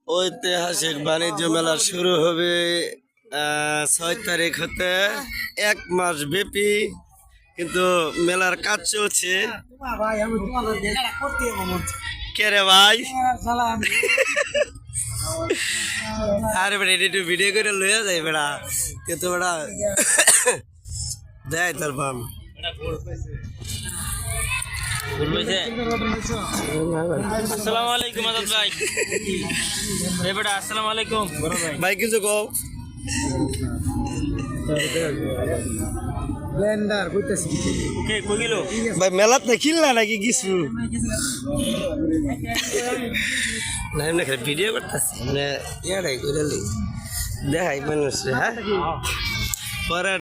ঐতিহাসিক বাণিজ্য মেলা শুরু হবে ৬ তারিখ হতে ১ মাস ব্যাপী, কিন্তু মেলার কাজ চলছে। কে রে ভাই? আরে বেটা একটু ভিডিও করে লইয়া যায় বেড়া, কিন্তু বেড়া দেয় তার পাম। আসসালামু আলাইকুম আজাদ ভাই। এই বেটা আসসালামু আলাইকুম ভাই কিছু কও। ব্লেন্ডার কইতাছি কে কই গেল ভাই মেলাত না কিনলা নাকি কিছু? না এমনি খালি ভিডিও করতেছি, মানে ইয়ারাই করে দেখাই মানুষ। হ্যাঁ পরে